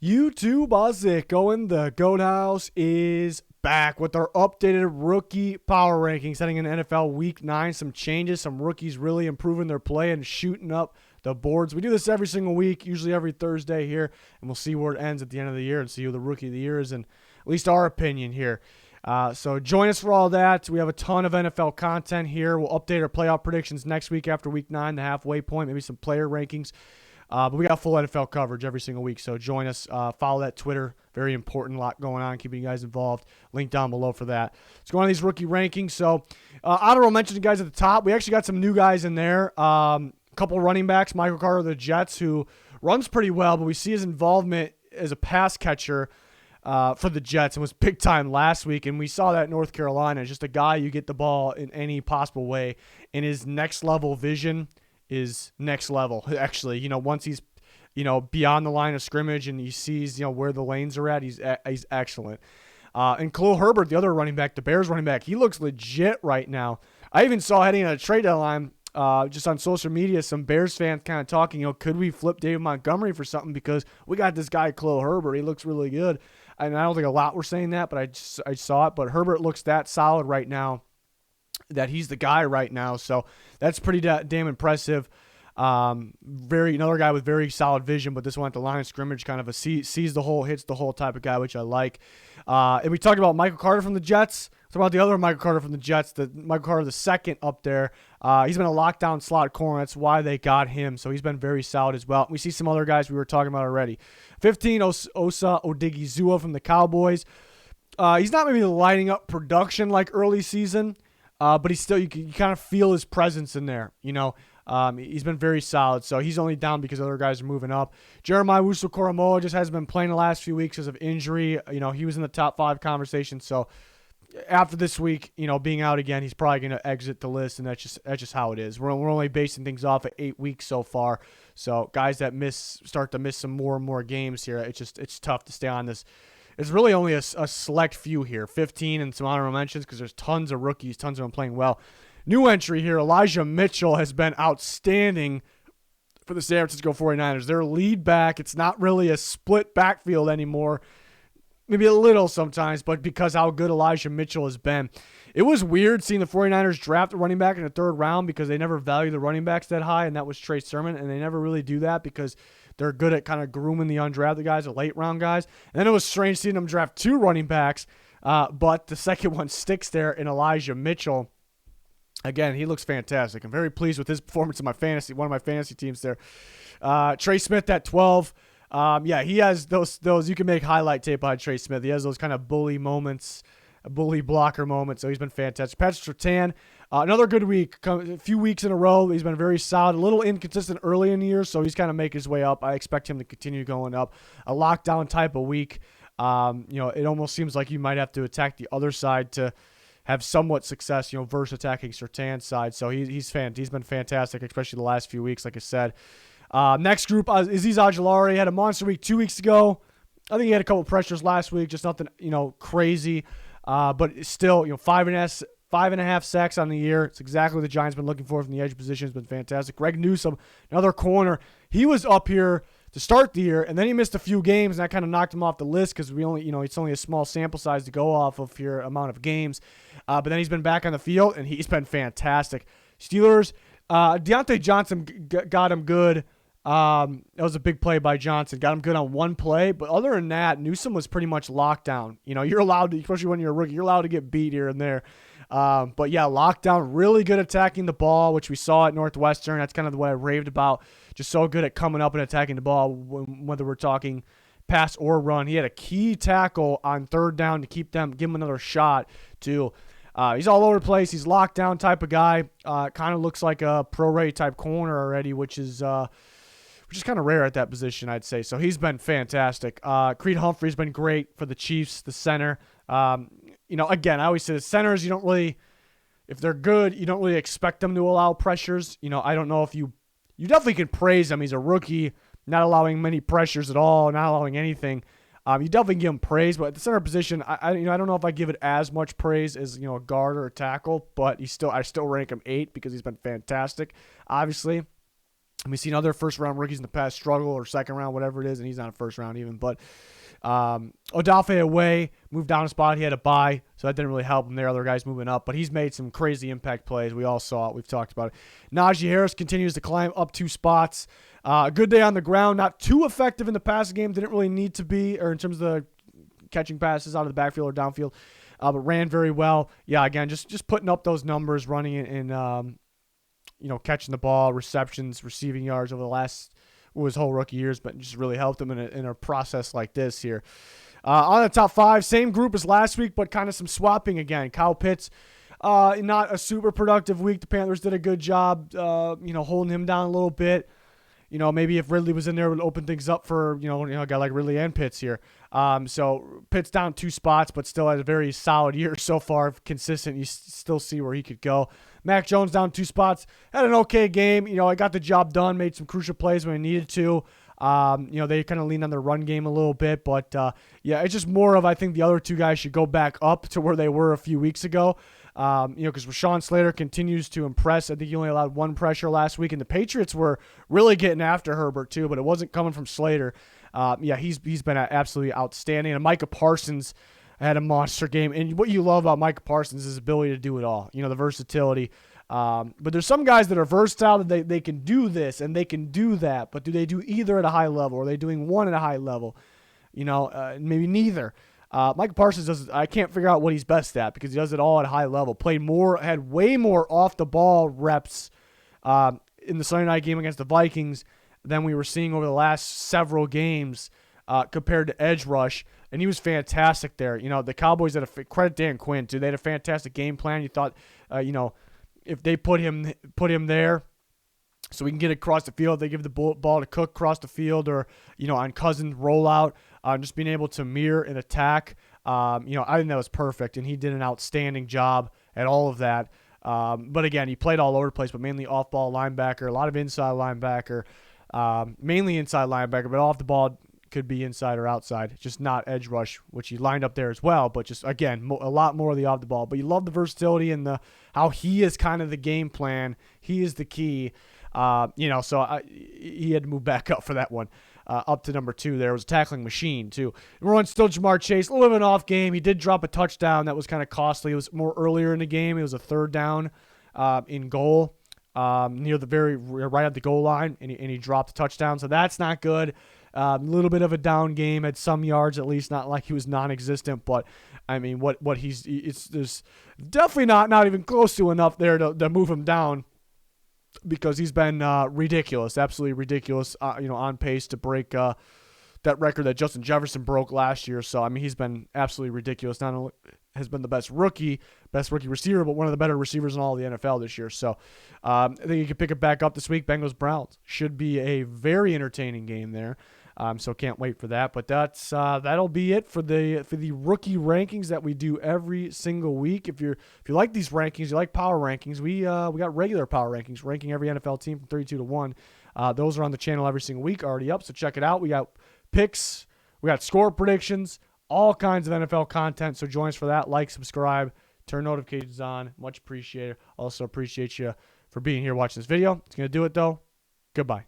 YouTube, how's it going? The Goat House is back with our updated rookie power rankings heading into NFL Week 9. Some changes, some rookies really improving their play and shooting up the boards. We do this every single week, usually every Thursday here, and we'll see where it ends at the end of the year and see who the rookie of the year is, and at least our opinion here. So join us for all that. We have a ton of NFL content here. We'll update our playoff predictions next week after Week 9, the halfway point, maybe some player rankings. But we got full NFL coverage every single week, so join us. Follow that Twitter. Very important, lot going on, keeping you guys involved. Link down below for that. Let's go on these rookie rankings. So honorable mention to guys at the top. We actually got some new guys in there. A couple running backs, Michael Carter of the Jets, who runs pretty well, but we see his involvement as a pass catcher for the Jets and was big time last week, and we saw that in North Carolina. It's just a guy you get the ball in any possible way, and his next level vision is next level. Actually, once he's, beyond the line of scrimmage and he sees, where the lanes are at, he's excellent. And Khalil Herbert, the other running back, the Bears running back, he looks legit right now. I even saw heading into the trade deadline, just on social media, some Bears fans kind of talking, could we flip David Montgomery for something because we got this guy Khalil Herbert. He looks really good. And I don't think a lot were saying that, but I saw it. But Herbert looks that solid right now, that he's the guy right now. So that's pretty damn impressive. Another guy with very solid vision, but this one at the line of scrimmage, kind of a sees the hole, hits the hole type of guy, which I like. And we talked about Michael Carter from the Jets. Talk about the other Michael Carter from the Jets, the Michael Carter the second up there. He's been a lockdown slot corner. That's why they got him. So he's been very solid as well. We see some other guys we were talking about already. 15, Osa Odigizua from the Cowboys. He's not maybe lighting up production like early season, but he's still, you kind of feel his presence in there, He's been very solid, so he's only down because other guys are moving up. Jeremiah Wusu-Koramoah just hasn't been playing the last few weeks because of injury. He was in the top 5 conversation, so after this week, being out again, he's probably going to exit the list, and that's just how it is. We're only basing things off at 8 weeks so far, so guys that start to miss some more and more games here, it's tough to stay on this. It's really only a select few here, 15 and some honorable mentions because there's tons of rookies, tons of them playing well. New entry here, Elijah Mitchell has been outstanding for the San Francisco 49ers. Their lead back, it's not really a split backfield anymore. Maybe a little sometimes, but because how good Elijah Mitchell has been. It was weird seeing the 49ers draft a running back in the 3rd round because they never value the running backs that high, and that was Trey Sermon, and they never really do that because they're good at kind of grooming the undrafted guys, the late-round guys. And then it was strange seeing them draft 2 running backs, but the second one sticks there in Elijah Mitchell. Again, he looks fantastic. I'm very pleased with his performance in one of my fantasy teams there. Trey Smith at 12. He has those. You can make highlight tape on Trey Smith. He has those kind of bully moments, bully blocker moments. So he's been fantastic. Patrick Surtain, another good week. A few weeks in a row, he's been very solid. A little inconsistent early in the year, so he's kind of making his way up. I expect him to continue going up. A lockdown type of week. It almost seems like you might have to attack the other side to have somewhat success, versus attacking Surtain's side. So he's been fantastic, especially the last few weeks, like I said. Next group, Azeez Ojulari had a monster week 2 weeks ago. I think he had a couple pressures last week, just nothing, crazy. But still, 5.5 sacks on the year. It's exactly what the Giants been looking for from the edge position. Has been fantastic. Greg Newsome, another corner. He was up here to start the year, and then he missed a few games, and that kind of knocked him off the list because we only, it's only a small sample size to go off of your amount of games. But then he's been back on the field, and he's been fantastic. Steelers, Deontay Johnson got him good. That was a big play by Johnson. Got him good on one play, but other than that, Newsome was pretty much locked down. You're allowed to, especially when you're a rookie, you're allowed to get beat here and there. But yeah, lockdown, really good attacking the ball, which we saw at Northwestern. That's kind of the way I raved about. Just so good at coming up and attacking the ball, whether we're talking pass or run. He had a key tackle on 3rd down to give him another shot too. He's all over the place. He's locked down type of guy. Kind of looks like a pro-ready type corner already, which is kind of rare at that position, I'd say. So he's been fantastic. Creed Humphrey's been great for the Chiefs, the center. Again, I always say the centers, if they're good, you don't really expect them to allow pressures. I don't know if you definitely can praise him. He's a rookie, not allowing many pressures at all, not allowing anything. You definitely give him praise, but at the center position, I don't know if I give it as much praise as a guard or a tackle, but I still rank him 8 because he's been fantastic, obviously. We've seen other first-round rookies in the past struggle, or second-round, whatever it is, and he's not a first-round even. But Odafe away, moved down a spot. He had a bye, so that didn't really help him there. Other guys moving up, but he's made some crazy impact plays. We all saw it. We've talked about it. Naji Harris continues to climb up 2 spots. A good day on the ground. Not too effective in the passing game. Didn't really need to be, or in terms of the catching passes out of the backfield or downfield, but ran very well. Yeah, again, just putting up those numbers, running in catching the ball, receptions, receiving yards over the last his whole rookie years, but just really helped him in a process like this here. On the top 5, same group as last week, but kind of some swapping again. Kyle Pitts, not a super productive week. The Panthers did a good job, holding him down a little bit. Maybe if Ridley was in there, it would open things up for, a guy like Ridley and Pitts here. So Pitts down 2 spots, but still had a very solid year so far. Consistent, you still see where he could go. Mac Jones down 2 spots, had an okay game. I got the job done, made some crucial plays when I needed to. They kind of leaned on their run game a little bit, but it's just more of, I think the other 2 guys should go back up to where they were a few weeks ago. Because Rashawn Slater continues to impress. I think he only allowed 1 pressure last week, and the Patriots were really getting after Herbert too, but it wasn't coming from Slater. He's been absolutely outstanding. And Micah Parsons had a monster game. And what you love about Micah Parsons is his ability to do it all. The versatility. But there's some guys that are versatile that they can do this and they can do that, but do they do either at a high level? Or are they doing one at a high level? Maybe neither. Micah Parsons I can't figure out what he's best at because he does it all at a high level. Had way more off the ball reps in the Sunday night game against the Vikings than we were seeing over the last several games compared to edge rush, and he was fantastic there. The Cowboys had credit Dan Quinn too. They had a fantastic game plan. You thought, if they put him there, so we can get across the field, they give the ball to Cook across the field, or on Cousins rollout. Just being able to mirror and attack, I think that was perfect, and he did an outstanding job at all of that. But again, he played all over the place, but mainly off-ball linebacker, a lot of inside linebacker, mainly inside linebacker, but off the ball could be inside or outside, just not edge rush, which he lined up there as well, but just, again, a lot more of the off the ball. But you love the versatility and how he is kind of the game plan. He is the key. So he had to move back up for that one. Up to number 2 there. It was a tackling machine, too. We're on still Jamar Chase. A little bit of an off game. He did drop a touchdown. That was kind of costly. It was more earlier in the game. It was a 3rd down in goal near the right at the goal line, and he dropped a touchdown. So that's not good. A little bit of a down game. Had some yards at least. Not like he was non-existent, but I mean, there's definitely not even close to enough there to move him down. Because he's been ridiculous, absolutely ridiculous, on pace to break that record that Justin Jefferson broke last year. So, I mean, he's been absolutely ridiculous. Not only has been the best rookie receiver, but one of the better receivers in all of the NFL this year. So, I think you can pick it back up this week. Bengals-Browns should be a very entertaining game there. So can't wait for that. But that'll be it for the rookie rankings that we do every single week. If you like these rankings, you like power rankings, we got regular power rankings ranking every NFL team from 32 to 1. Those are on the channel every single week, already up. So check it out. We got picks, we got score predictions, all kinds of NFL content. So join us for that. Like, subscribe, turn notifications on. Much appreciated. Also appreciate you for being here watching this video. It's gonna do it though. Goodbye.